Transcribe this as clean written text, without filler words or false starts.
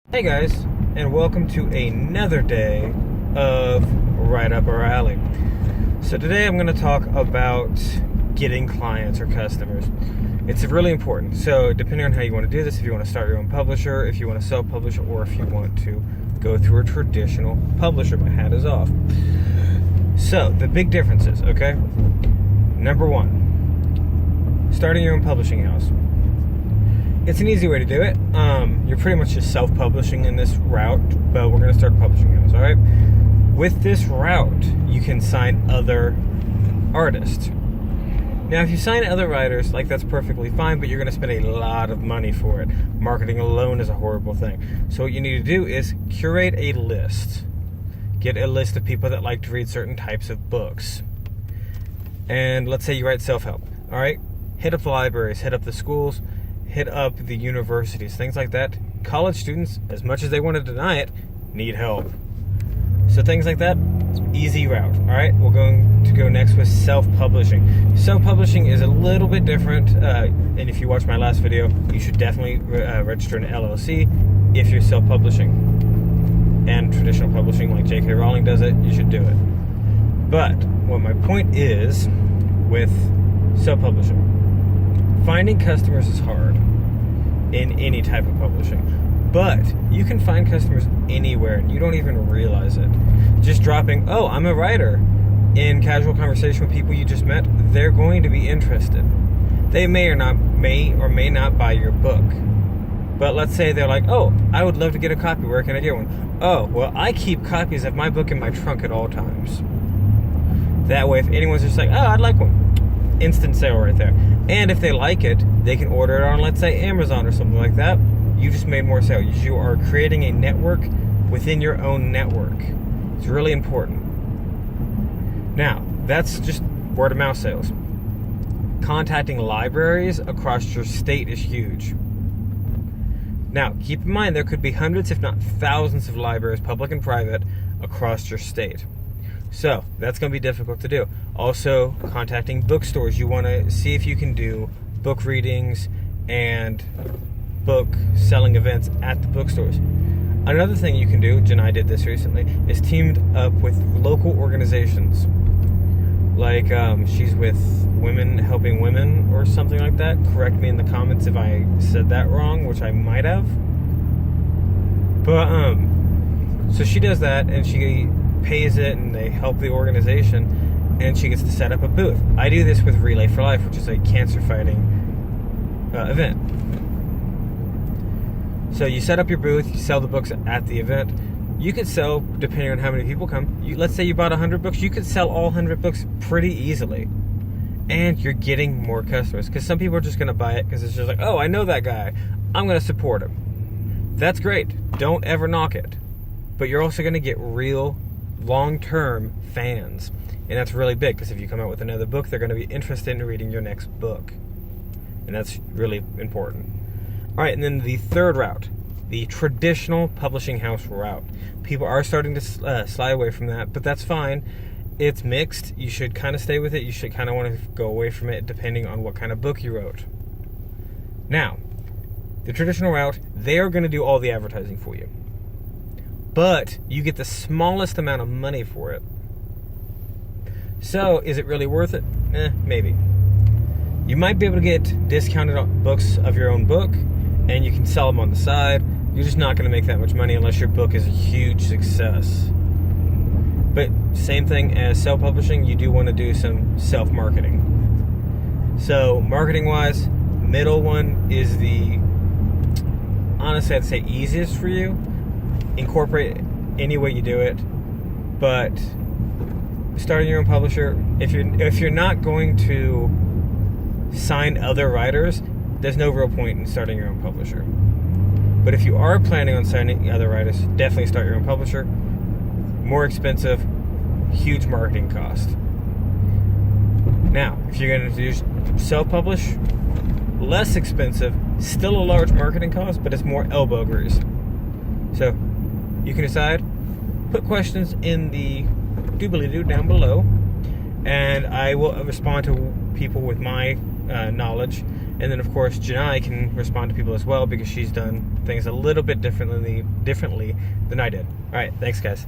Hey guys, and welcome to another day of Right Up Our Alley. So today I'm going to talk about getting clients or customers. It's really important. So depending on how you want to do this, if you want to start your own publisher, if you want to self-publish, or if you want to go through a traditional publisher, my hat is off. So the big differences, okay? Number one, starting your own publishing house. It's an easy way to do it. You're pretty much just self-publishing in this route, but we're going to start a publishing house, all right? With this route, you can sign other artists. Now, if you sign other writers, that's perfectly fine, but you're going to spend a lot of money for it. Marketing alone is a horrible thing. So what you need to do is curate a list. Get a list of people that like to read certain types of books. And let's say you write self-help, all right? Hit up the libraries, hit up the schools, hit up the universities, things like that. College students, as much as they want to deny it, need help. So things like that, easy route. All right, we're going to go next with self-publishing. Self-publishing is a little bit different, and if you watch my last video, you should definitely register an LLC if you're self-publishing. And traditional publishing, like J.K. Rowling does it, you should do it. But what my point is with self-publishing, finding customers is hard in any type of publishing, but you can find customers anywhere and you don't even realize it. Just dropping, oh, I'm a writer, in casual conversation with people you just met, they're going to be interested. They may or may not buy your book, but let's say they're like, oh, I would love to get a copy, where can I get one? Oh, well, I keep copies of my book in my trunk at all times. That way, if anyone's just like, oh, I'd like one, instant sale right there. And if they like it, they can order it on, let's say, Amazon or something like that. You just made more sales. You are creating a network within your own network. It's really important. Now, that's just word of mouth sales. Contacting libraries across your state is huge. Now, keep in mind, there could be hundreds, if not thousands, of libraries, public and private, across your state. So that's going to be difficult to do. Also, contacting bookstores. You want to see if you can do book readings and book selling events at the bookstores. Another thing you can do, Janai did this recently, is teamed up with local organizations. Like she's with Women Helping Women or something like that. Correct me in the comments if I said that wrong, which I might have. But so she does that, and she pays it, and they help the organization, and she gets to set up a booth. I do this with Relay for Life, which is a cancer fighting event. So you set up your booth, you sell the books at the event. You could sell, depending on how many people come, let's say you bought 100 books, you could sell all 100 books pretty easily. And you're getting more customers, because some people are just going to buy it because it's just like, oh, I know that guy, I'm going to support him. That's great. Don't ever knock it. But you're also going to get real long-term fans, and that's really big, because if you come out with another book, they're going to be interested in reading your next book, and that's really important. All right, and then the third route, the traditional publishing house route. People are starting to slide away from that, but that's fine. It's mixed. You should kind of stay with it. You should kind of want to go away from it depending on what kind of book you wrote. Now, the traditional route, they are going to do all the advertising for you, but you get the smallest amount of money for it. So, is it really worth it? Maybe. You might be able to get discounted books of your own book, and you can sell them on the side. You're just not going to make that much money unless your book is a huge success. But same thing as self-publishing, you do want to do some self-marketing. So, marketing-wise, middle one is the, honestly, I'd say easiest for you. Incorporate any way you do it, but starting your own publisher, if you're not going to sign other writers, there's no real point in starting your own publisher. But if you are planning on signing other writers, definitely start your own publisher. More expensive, huge marketing cost. Now, if you're going to do self-publish, less expensive, still a large marketing cost, but it's more elbow grease. So you can decide. Put questions in the doobly-doo down below, and I will respond to people with my knowledge, And then, of course, Janai can respond to people as well because she's done things a little bit differently than I did. All right, thanks, guys.